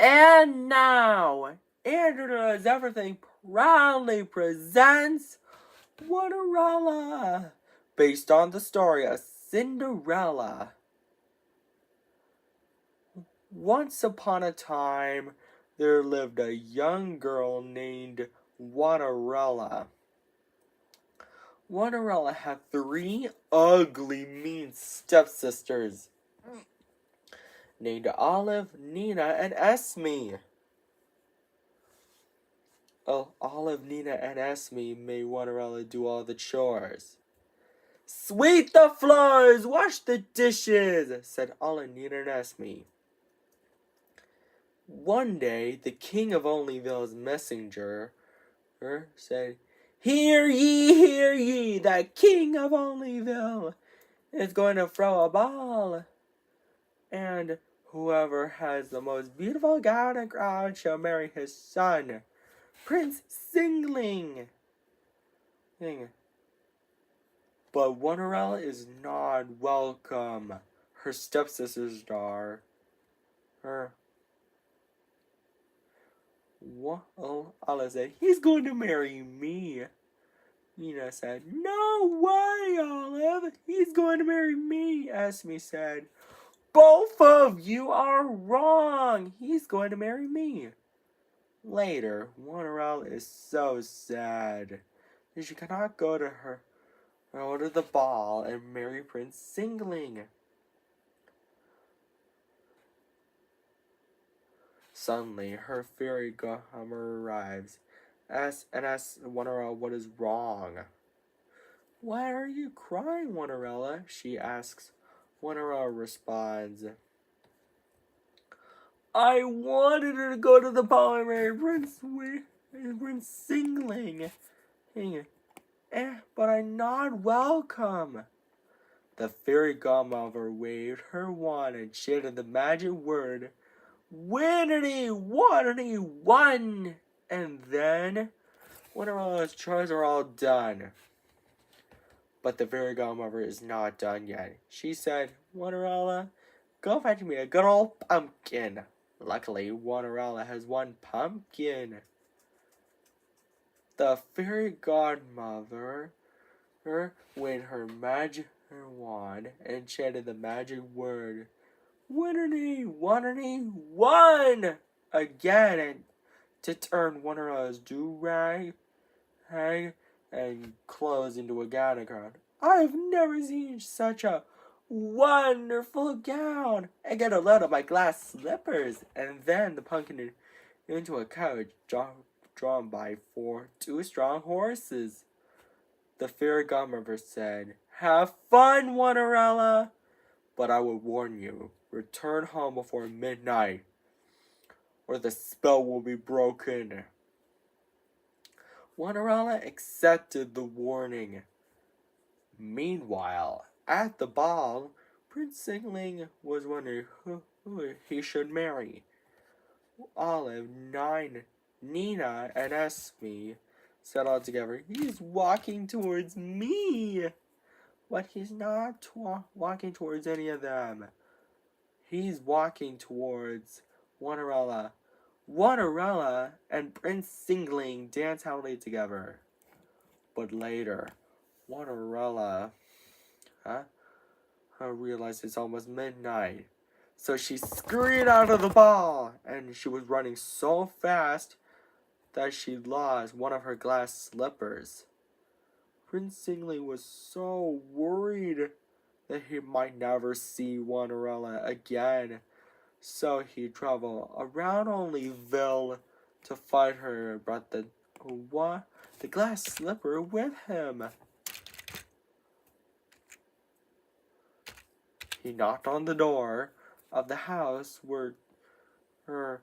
And now, Andrew Does Everything proudly presents Cinderella, based on the story of Cinderella. Once upon a time, there lived a young girl named Cinderella. Cinderella had 3 ugly, mean stepsisters named Olive, Nina, and Esme. Olive, Nina, and Esme made Cinderella do all the chores. "Sweep the floors, wash the dishes," said Olive, Nina, and Esme. One day, the king of Onlyville's messenger said, hear ye, the king of Onlyville is going to throw a ball. And whoever has the most beautiful gown and crown shall marry his son, Prince Singling. But Cinderella is not welcome. Her stepsisters are. Olive said, he's going to marry me. Nina said, no way, Olive. He's going to marry me. Esme said, both of you are wrong. He's going to marry me. Later, Cinderella is so sad that she cannot go to the ball and marry Prince Singling. Suddenly, her fairy godmother arrives and asks Cinderella what is wrong. Why are you crying, Cinderella? She asks. Cinderella responds, I wanted her to go to the ball and marry Prince Singling, but I'm not welcome. The fairy godmother waved her wand and chanted the magic word, Winnity, Waterity, one! And then, Cinderella's chores are all done. But the fairy godmother is not done yet. She said, Cinderella, go fetch me a good old pumpkin. Luckily, Cinderella has one pumpkin. The fairy godmother waved her magic wand and chanted the magic word, Winnity, Waterity, one! Again, and to turn Cinderella's do-rag and clothes into a gown. I've never seen such a wonderful gown. I get a load of my glass slippers, and then the pumpkin into a carriage drawn by 2 strong horses. The fairy godmother said, have fun, Cinderella, but I will warn you, return home before midnight, or the spell will be broken. Cinderella accepted the warning. Meanwhile, at the ball, Prince Singling was wondering who he should marry. Olive, Nina, and Esme said all together, he's walking towards me. But he's not walking towards any of them. He's walking towards Cinderella. Cinderella and Prince Singling dance happily together. But later, Cinderella realized it's almost midnight. So she scurried out of the ball, and she was running so fast that she lost one of her glass slippers. Prince Singling was so worried that he might never see Cinderella again. So he traveled around Onlyville to find her and brought the glass slipper with him. He knocked on the door of the house where her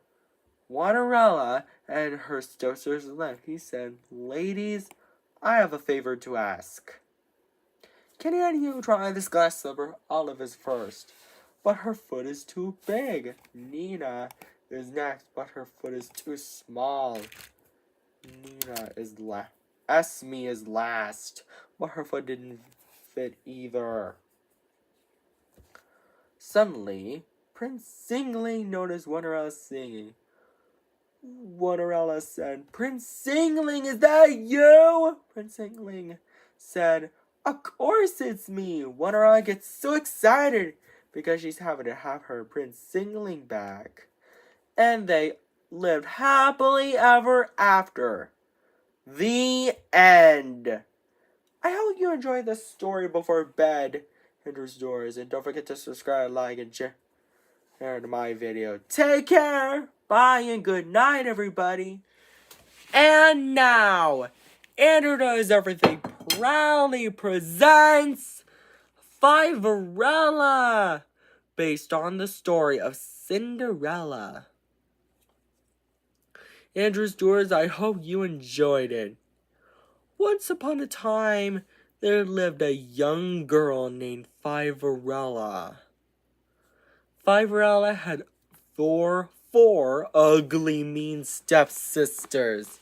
Cinderella and her stepsisters lived. He said, ladies, I have a favor to ask. Can any of you try this glass slipper? Olive is first, but her foot is too big. Nina is next, but her foot is too small. Esme is last, but her foot didn't fit either. Suddenly, Prince Singling noticed Cinderella singing. Cinderella said. Prince Singling, is that you? Prince Singling said, of course it's me. Cinderella gets so excited because she's having to have her Prince Singling back. And they lived happily ever after. The end. I hope you enjoyed this story before bed. Hinder's doors. And don't forget to subscribe, like, and share to my video. Take care. Bye and good night, everybody. And now, Andrew Does Everything proudly presents Fiverella, based on the story of Cinderella. Andrew's Doors, I hope you enjoyed it. Once upon a time, there lived a young girl named Fiverella. Fiverella had four ugly, mean stepsisters.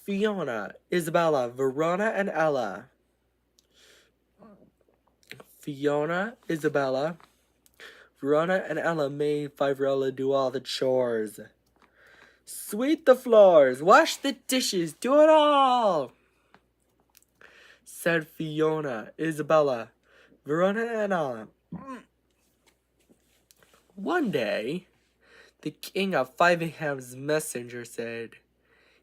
Fiona, Isabella, Verona, and Ella. Fiona, Isabella, Verona, and Ella made Fiverella do all the chores. Sweep the floors, wash the dishes, do it all, said Fiona, Isabella, Verona, and Ella. One day, the king of Fiveham's messenger said,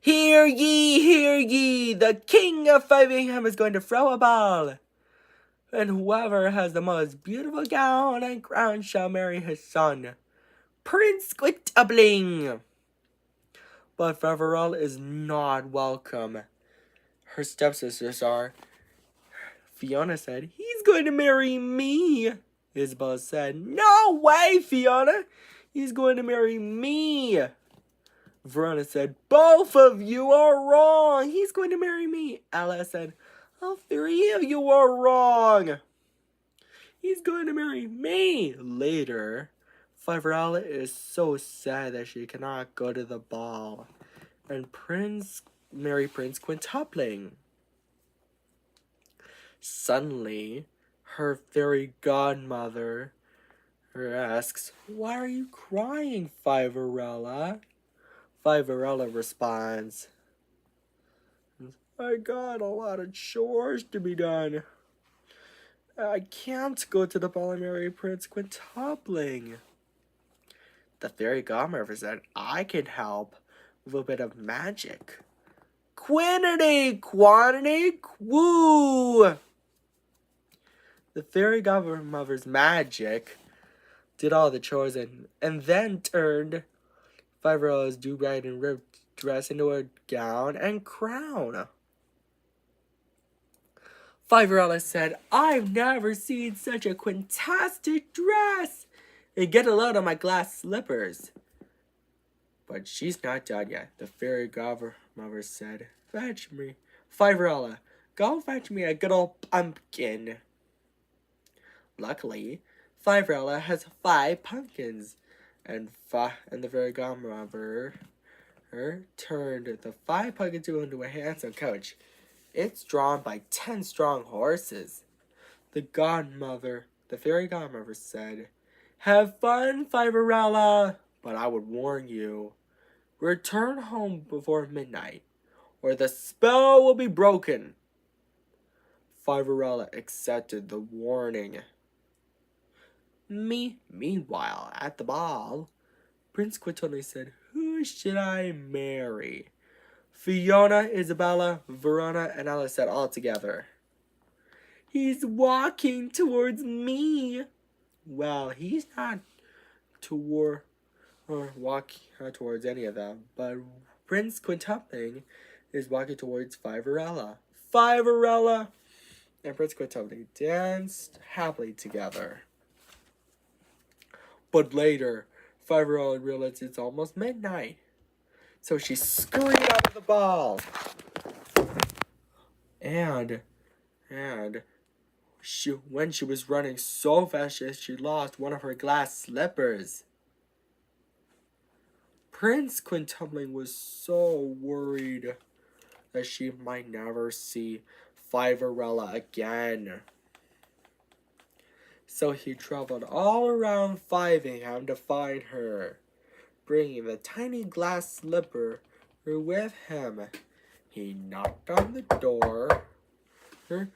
Hear ye, the king of Fiverham is going to throw a ball, and whoever has the most beautiful gown and crown shall marry his son, Prince Quitabling. But Fiverella is not welcome. Her stepsisters are. Fiona said, He's going to marry me. Isabella said, No way, Fiona. He's going to marry me. Verona said, Both of you are wrong. He's going to marry me. Ella said, All three of you are wrong. He's going to marry me. Later, Fiverella is so sad that she cannot go to the ball and marry Prince Quintupling. Suddenly, her fairy godmother asks, Why are you crying, Fiverella? Fiverella responds, I got a lot of chores to be done. I can't go to the ball and marry Prince Quintupling. The fairy godmother said, I can help with a bit of magic. Quantity, woo! The fairy godmother's magic did all the chores and then turned Fiverella's do-rag and ribbed dress into a gown and crown. Fiverella said, I've never seen such a quintastic dress. And get a load of my glass slippers. But she's not done yet. The fairy godmother said, Fetch me. Fiverella, go fetch me a good old pumpkin. Luckily, Fiverella has 5 pumpkins. And the fairy godmother turned the 5 pumpkins into a handsome coach. It's drawn by 10 strong horses. The fairy godmother said, Have fun, Fiverella, but I would warn you, return home before midnight, or the spell will be broken. Fiverella accepted the warning. Meanwhile, at the ball, Prince Quintupling said, Who should I marry? Fiona, Isabella, Verona, and Ella said all together, He's walking towards me. Well, he's not walking towards any of them, but Prince Quintupling is walking towards Fiverella. Fiverella and Prince Quintupling danced happily together. But later, Fiverella realized it's almost midnight. So she scurried out of the ball. And when she was running so fast, she lost one of her glass slippers. Prince Quintupling was so worried that she might never see Fiverella again. So he traveled all around Fiveham to find her. bringing the tiny glass slipper with him. He knocked on the door where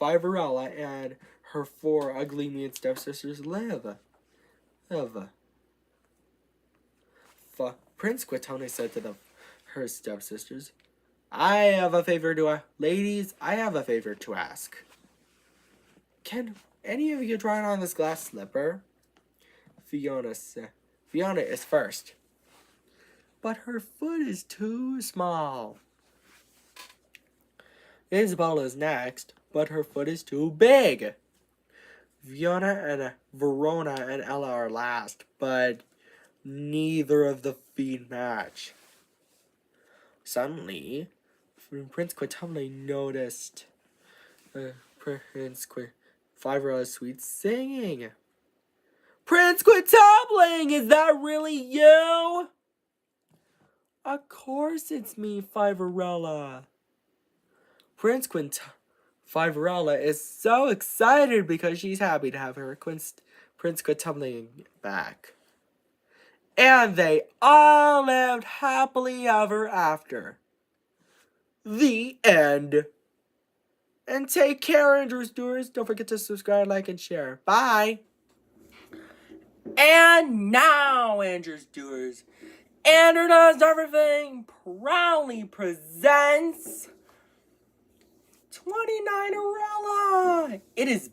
Fiverella and her 4 ugly mean stepsisters live. Prince Quitone said to her stepsisters, Ladies, I have a favor to ask. Can any of you try on this glass slipper? Fiona is first. But her foot is too small. Isabella is next, but her foot is too big. Verona and Ella are last, but neither of the feet match. Suddenly, Prince Quitone noticed Fiverella's sweet singing. Prince Quitobling, is that really you? Of course it's me, Fiverella. Fiverella is so excited because she's happy to have her Prince Quitobling back. And they all lived happily ever after. The end. And take care, Andrew Stewards. Don't forget to subscribe, like, and share. Bye. And now, Andrew Stewards, Andrew Does Everything proudly presents 29erella. It is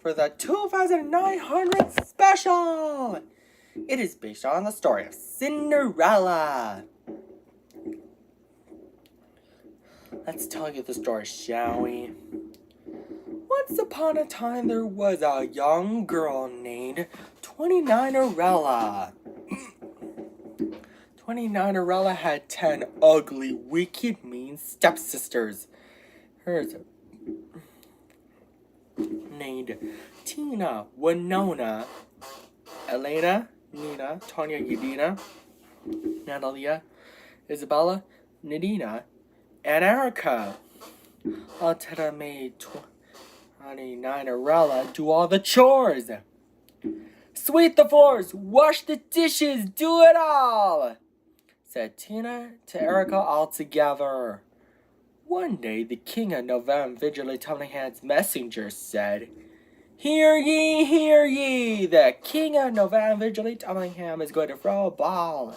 for the 2900th special. It is based on the story of Cinderella. Let's tell you the story, shall we? Once upon a time, there was a young girl named 29erella. 29erella had 10 ugly, wicked, mean stepsisters. Hers named Tina, Winona, Elena, Nina, Tanya, Yadina, Natalia, Isabella, Nadina, and Erica. Altera made 29erella do all the chores. Sweep the floors, wash the dishes, do it all, said Tina to Erica all together. One day, the king of November Vigilante Tumbling messenger said, Hear ye, hear ye, the king of November Vigilante Tumbling is going to throw a ball.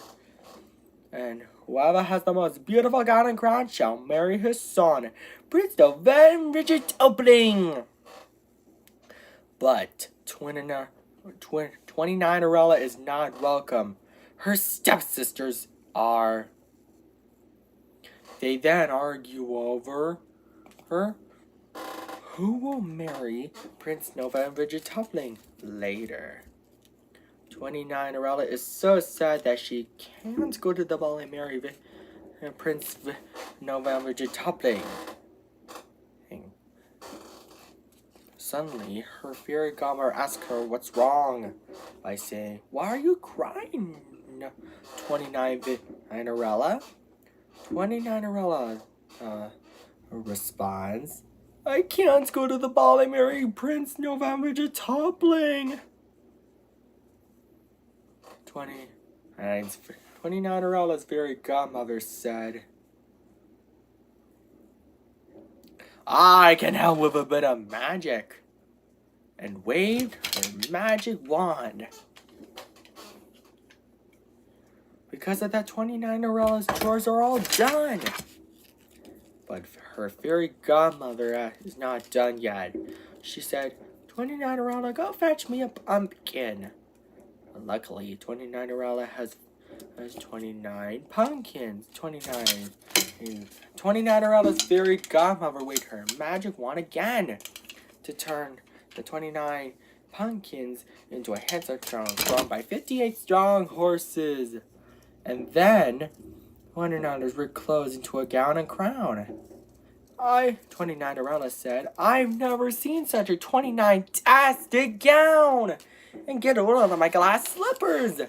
And whoever has the most beautiful gown and crown shall marry his son, Prince November Tumbling. But 29erella is not welcome. Her stepsisters are. They then argue over who will marry Prince November Tumbling later. 29erella is so sad that she can't go to the ball and marry Prince November Tumbling. Suddenly, her fairy godmother asks her what's wrong by saying, Why are you crying, 29erella? 29erella responds, I can't go to the ball and marry Prince November Tumbling. 29erella's fairy godmother said, I can help with a bit of magic, and waved her magic wand. Because of that, 29erella's chores are all done. But her fairy godmother is not done yet. She said, 29erella, go fetch me a pumpkin. And luckily, 29erella has 29 pumpkins. 29erella's fairy godmother waved her magic wand again to turn the 29 pumpkins into a handsome throne drawn by 58 strong horses. And then 29er's ripped clothes into a gown and crown. 29erella said, I've never seen such a 29-tastic gown. And get a hold of my glass slippers.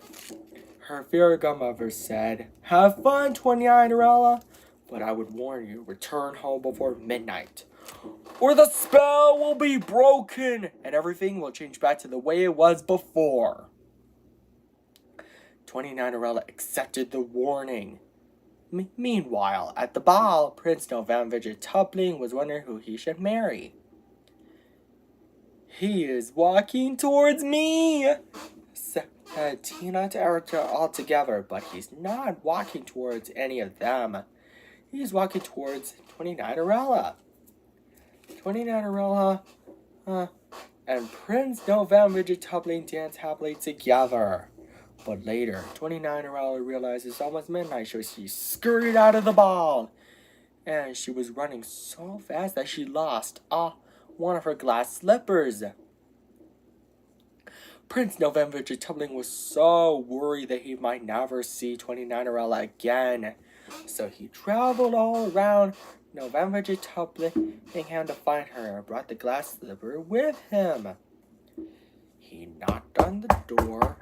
Her fairy godmother said, Have fun, 29erella. But I would warn you, return home before midnight, or the spell will be broken and everything will change back to the way it was before. 29erella accepted the warning. Meanwhile, at the ball, Prince November-Tupling was wondering who he should marry. "He is walking towards me," said Tina to Erica all together, but he's not walking towards any of them. He's walking towards 29erella. 29erella and Prince November-Tupling dance happily together. But later, 29erella realized it's almost midnight, so she scurried out of the ball. And she was running so fast that she lost one of her glass slippers. Prince November-Tupling was so worried that he might never see 29erella again. So he traveled all around November-Tupling to find her and brought the glass slipper with him. He knocked on the door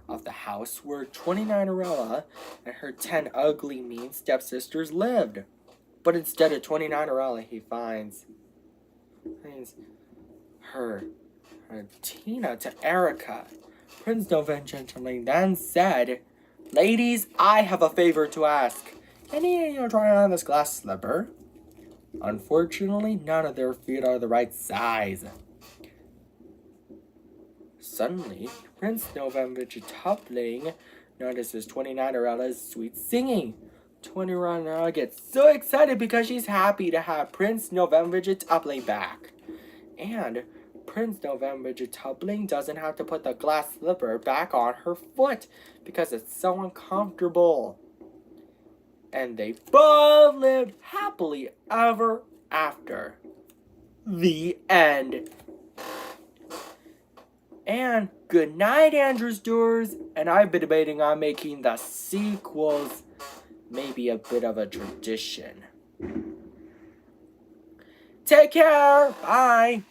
of the house where 29erella and her 10 ugly, mean stepsisters lived. But instead of 29erella, he finds her Tina to Erica. Prince November-Tupling then said, "Ladies, I have a favor to ask. Can you try on this glass slipper?" Unfortunately, none of their feet are the right size. Suddenly, Prince November-Tupling notices 29erella's sweet singing. 29erella gets so excited because she's happy to have Prince November-Tupling back. And Prince November-Tupling doesn't have to put the glass slipper back on her foot because it's so uncomfortable. And they both lived happily ever after. The end. And good night, Andrews Doers. And I've been debating on making the sequels maybe a bit of a tradition. Take care. Bye.